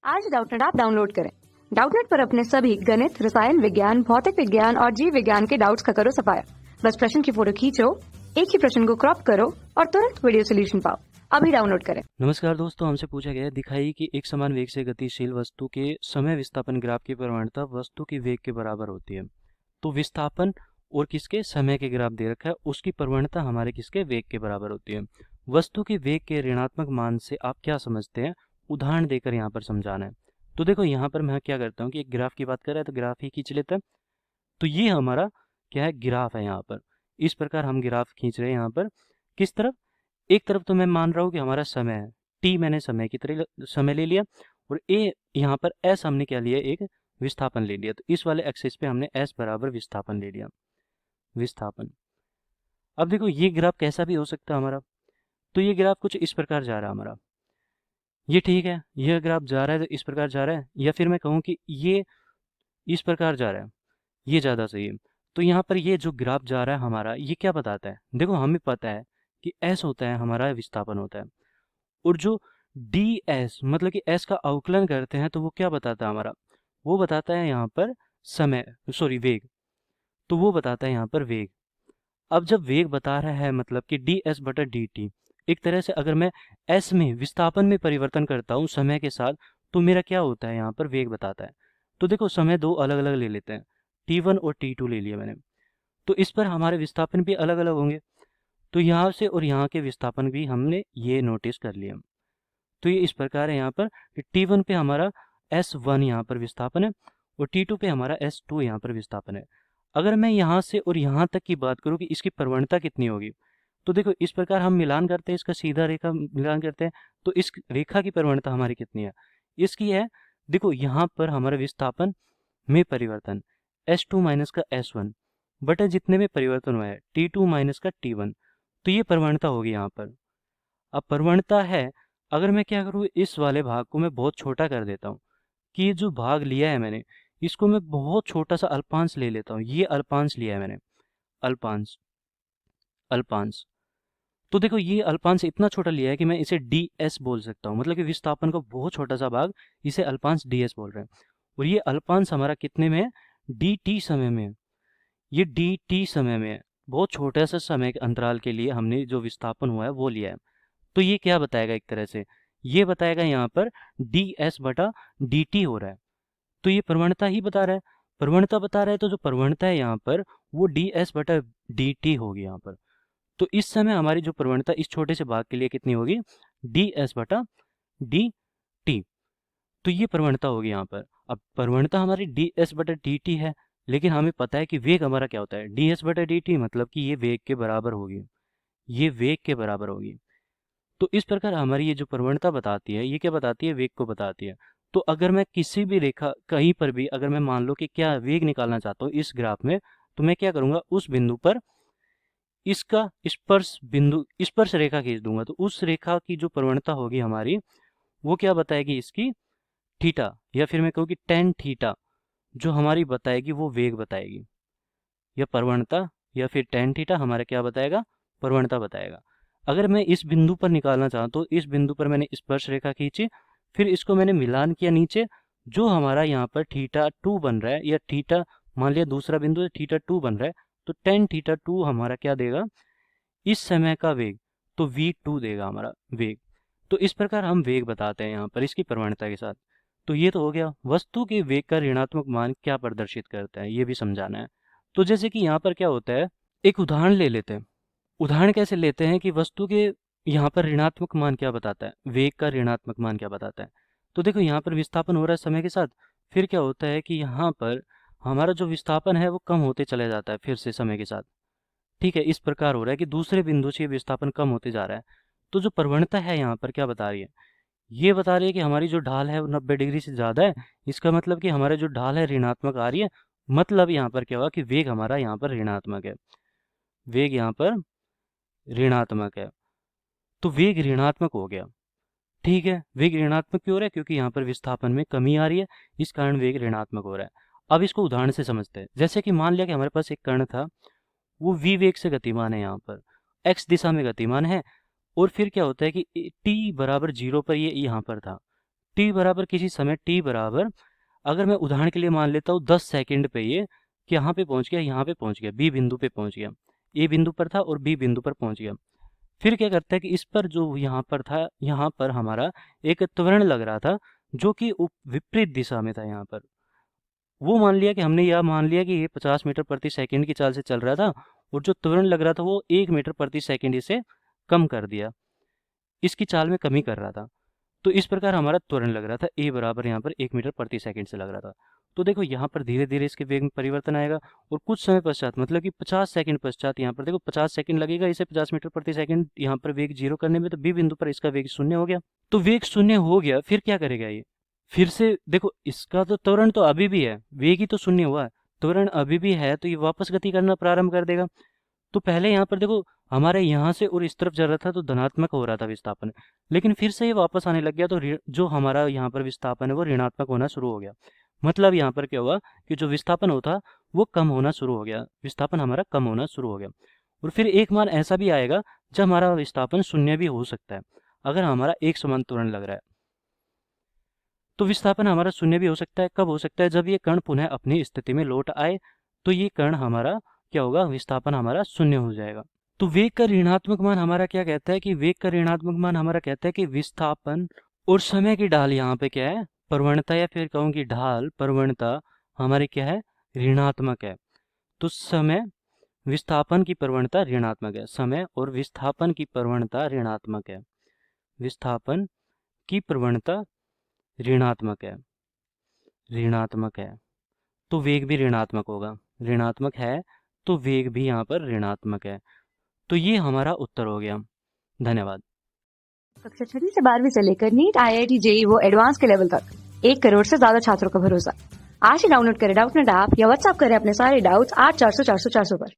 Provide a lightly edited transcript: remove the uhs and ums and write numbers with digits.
आज Doubtnut app download करें। Doubtnut पर अपने सभी गणित, रसायन विज्ञान, भौतिक विज्ञान और जीव विज्ञान के डाउट्स का करो सफाया। बस प्रश्न की फोटो खींचो, एक ही प्रश्न को क्रॉप करो और तुरंत वीडियो सोल्यूशन पाओ। अभी डाउनलोड करें। नमस्कार दोस्तों, हमसे पूछा गया है दिखाइए कि एक समान वेग से गतिशील वस्तु के समय विस्थापन ग्राफ की प्रवणता वस्तु की वेग के बराबर होती है। तो विस्थापन और किसके समय के ग्राफ दे रखा है, उसकी प्रवणता हमारे किसके वेग के बराबर होती है। वस्तु के वेग के ऋणात्मक मान से आप क्या समझते हैं, उदाहरण देकर यहाँ पर समझाना है। तो देखो यहाँ पर मैं क्या करता हूँ कि एक ग्राफ की बात कर रहा है तो ग्राफ ही खींच लेता है। तो ये हमारा क्या है, ग्राफ है। यहाँ पर इस प्रकार हम ग्राफ खींच रहे हैं। यहाँ पर किस तरफ, एक तरफ तो मैं मान रहा हूँ कि हमारा समय है, टी मैंने समय की तरह समय ले लिया, और ए यहाँ पर एस हमने क्या लिया, एक विस्थापन ले लिया। तो इस वाले एक्सिस पे हमने एस बराबर विस्थापन ले लिया, विस्थापन। अब देखो ये ग्राफ कैसा भी हो सकता है हमारा। तो ये ग्राफ कुछ इस प्रकार जा रहा है हमारा, ये ठीक है, यह ग्राफ जा रहा है तो इस प्रकार जा रहा है, या फिर मैं कहूँ कि ये इस प्रकार जा रहा है, ये ज़्यादा सही है। तो यहाँ पर ये जो ग्राफ जा रहा है हमारा, ये क्या बताता है, देखो हमें पता है कि एस होता है हमारा विस्थापन होता है, और जो डी एस मतलब कि एस का अवकलन करते हैं तो वो क्या बताता है हमारा, वो बताता है यहाँ पर समय, सॉरी वेग। तो वो बताता है यहाँ पर वेग। अब जब वेग बता रहा है मतलब कि डी एस बटा डी टी, एक तरह से अगर मैं एस में विस्थापन में परिवर्तन करता हूँ समय के साथ, तो मेरा क्या होता है, यहाँ पर वेग बताता है। तो देखो समय दो अलग अलग ले लेते हैं, T1 और T2 ले लिया मैंने। तो इस पर हमारे विस्थापन भी अलग अलग होंगे। तो यहाँ से और यहाँ के विस्थापन भी हमने ये नोटिस कर लिया। तो ये इस प्रकार है यहाँ पर कि T1 पे हमारा S1 यहाँ पर विस्थापन है, और T2 पे हमारा S2 यहाँ पर विस्थापन है। अगर मैं यहाँ से और यहाँ तक की बात करूँ कि इसकी प्रवणता कितनी होगी, तो देखो इस प्रकार हम मिलान करते हैं, इसका सीधा रेखा मिलान करते हैं, तो इस रेखा की प्रवणता हमारी कितनी है, इसकी है, देखो यहाँ पर हमारा विस्थापन में परिवर्तन S2 माइनस का S1 बटा जितने में परिवर्तन हुआ है T2 माइनस का T1, तो ये प्रवणता होगी यहाँ पर। अब प्रवणता है, अगर मैं क्या करूँ, इस वाले भाग को मैं बहुत छोटा कर देता हूँ, कि ये जो भाग लिया है मैंने, इसको मैं बहुत छोटा सा अल्पांश ले लेता हूँ। ये अल्पांश लिया है मैंने, अल्पांश, अल्पांश। तो देखो ये अल्पांश इतना छोटा लिया है कि मैं इसे डी एस बोल सकता हूँ, मतलब कि विस्थापन का बहुत छोटा सा भाग, इसे अल्पांश डी एस बोल रहे हैं। और ये अल्पांश हमारा कितने में है, डी टी समय में है। ये डी टी समय में है, बहुत छोटे से समय के अंतराल के लिए हमने जो विस्थापन हुआ है वो लिया है। तो ये क्या बताएगा, एक तरह से ये बताएगा यहाँ पर डी एस बटा डी टी हो रहा है। तो ये प्रवणता ही बता रहा है, प्रवणता बता रहा है, तो जो प्रवणता है यहाँ पर वो डी एस बटा डी टी होगी यहाँ पर। तो इस समय हमारी जो प्रवणता इस छोटे से भाग के लिए कितनी होगी, डी एस बटा डी टी। तो ये प्रवणता होगी यहाँ पर। अब प्रवणता हमारी डी एस बटा डी टी है, लेकिन हमें पता है कि वेग हमारा क्या होता है, डी एस बटा डी टी, मतलब कि ये वेग के बराबर होगी, ये वेग के बराबर होगी। तो इस प्रकार हमारी ये जो प्रवणता बताती है, ये क्या बताती है, वेग को बताती है। तो अगर मैं किसी भी रेखा कहीं पर भी, अगर मैं मान लो कि क्या वेग निकालना चाहता हूँ इस ग्राफ में, तो मैं क्या करूँगा, उस बिंदु पर इसका स्पर्श बिंदु, स्पर्श रेखा खींच दूंगा। तो उस रेखा की जो प्रवणता होगी हमारी, वो क्या बताएगी, इसकी थीटा, या फिर मैं कहूँ कि टेन थीटा, जो हमारी बताएगी वो वेग बताएगी, या प्रवणता, या फिर टेन थीटा हमारा क्या बताएगा, प्रवणता बताएगा। अगर मैं इस बिंदु पर निकालना चाहूँ तो इस बिंदु पर मैंने स्पर्श रेखा खींची, फिर इसको मैंने मिलान किया नीचे, जो हमारा यहाँ पर थीटा टू बन रहा है, या थीटा मान लिया दूसरा बिंदु थीटा टू बन रहा है, तो टेन थीटा टू हमारा क्या देगा, इस समय का वेग, तो v2 देगा हमारा वेग। तो इस प्रकार हम वेग बताते हैं यहाँ पर इसकी प्रवणता के साथ। तो ये तो हो गया, वस्तु के वेग का ऋणात्मक मान क्या प्रदर्शित करता है, ये भी समझाना है। तो जैसे कि यहाँ पर क्या होता है, एक उदाहरण ले लेते हैं। उदाहरण कैसे लेते हैं कि वस्तु के यहाँ पर ऋणात्मक मान क्या बताता है, वेग का ऋणात्मक मान क्या बताता है। तो देखो यहाँ पर विस्थापन हो रहा है समय के साथ, फिर क्या होता है कि यहाँ पर हमारा जो विस्थापन है वो कम होते चले जाता है फिर से समय के साथ। ठीक है, इस प्रकार हो रहा है कि दूसरे बिंदु से विस्थापन कम होते जा रहा है। तो जो प्रवणता है यहाँ पर क्या बता रही है, ये बता रही है कि हमारी जो ढाल है वो 90 डिग्री से ज़्यादा है। इसका मतलब कि हमारा जो ढाल है ऋणात्मक आ रही है, मतलब यहाँ पर क्या हुआ कि वेग हमारा यहाँ पर ऋणात्मक है, वेग यहाँ पर ऋणात्मक है। तो वेग ऋणात्मक हो गया। ठीक है, वेग ऋणात्मक क्यों हो रहा है, क्योंकि यहाँ पर विस्थापन में कमी आ रही है, इस कारण वेग ऋणात्मक हो रहा है। अब इसको उदाहरण से समझते हैं। जैसे कि मान लिया कि हमारे पास एक कण था, वो v वेग से गतिमान है, यहाँ पर x दिशा में गतिमान है, और फिर क्या होता है कि t बराबर 0 पर ये यहाँ पर था, टी बराबर किसी समय टी बराबर, अगर मैं उदाहरण के लिए मान लेता हूँ 10 सेकंड पे ये कि यहाँ पे पहुँच गया, यहाँ पे पहुँच गया, बी बिंदु पे पहुँच गया, ए बिंदु पर था और बी बिंदु पर पहुँच गया। फिर क्या करता है कि इस पर जो यहाँ पर था, यहाँ पर हमारा एक त्वरण लग रहा था जो कि विपरीत दिशा में था। यहाँ पर वो मान लिया कि हमने यह मान लिया कि ये 50 मीटर प्रति सेकंड की चाल से चल रहा था और जो त्वरण लग रहा था वो 1 मीटर प्रति सेकंड इसे कम कर दिया, इसकी चाल में कमी कर रहा था। तो इस प्रकार हमारा त्वरण लग रहा था ए बराबर यहाँ पर 1 मीटर प्रति सेकंड से लग रहा था। तो देखो यहाँ पर धीरे धीरे इसके वेग में परिवर्तन आएगा और कुछ समय पश्चात, मतलब कि 50 सेकंड पश्चात, यहाँ पर देखो 50 सेकंड लगेगा इसे 50 मीटर प्रति सेकंड यहाँ पर वेग 0 करने में, तो बी बिंदु पर इसका वेग 0 हो गया। तो वेग 0 हो गया, फिर क्या करेगा ये, फिर से देखो इसका तो त्वरण तो अभी भी है, वेग ही तो 0 हुआ है, त्वरण अभी भी है, तो ये वापस गति करना प्रारंभ कर देगा। तो पहले यहाँ पर देखो हमारे यहाँ से और इस तरफ जा रहा था तो धनात्मक हो रहा था विस्थापन, लेकिन फिर से ये वापस आने लग गया, तो जो हमारा यहाँ पर विस्थापन है वो ऋणात्मक होना शुरू हो गया। मतलब यहाँ पर क्या हुआ कि जो विस्थापन होता वो कम होना शुरू हो गया, विस्थापन हमारा कम होना शुरू हो गया। और फिर एक मान ऐसा भी आएगा जब हमारा विस्थापन 0 भी हो सकता है, अगर हमारा एक समान त्वरण लग रहा है तो विस्थापन हमारा 0 भी हो सकता है। कब हो सकता है, जब ये कण पुनः अपनी स्थिति में लौट आए, तो ये कण हमारा क्या होगा, विस्थापन हमारा 0 हो जाएगा। तो वेग का ऋणात्मक मान हमारा क्या कहता है कि वेग का ऋणात्मक मान हमारा कहता है कि विस्थापन और समय की ढाल यहाँ पे क्या है, प्रवणता, या फिर कहूँ कि ढाल प्रवणता हमारी क्या है, ऋणात्मक है। तो समय विस्थापन की प्रवणता ऋणात्मक है, समय और विस्थापन की प्रवणता ऋणात्मक है, विस्थापन की प्रवणता ऋणात्मक है, ऋणात्मक है, तो वेग भी ऋणात्मक होगा, ऋणात्मक है तो वेग भी यहाँ पर ऋणात्मक है। तो ये हमारा उत्तर हो गया। धन्यवाद। कक्षा 6 से 12वीं से लेकर नीट, IIT, JEE वो एडवांस के लेवल तक 1 करोड़ से ज्यादा छात्रों का भरोसा। आज ही डाउनलोड करें डाउटनेट ऐप या व्हाट्सएप करें अपने सारे डाउट्स 8400 400 400 पर।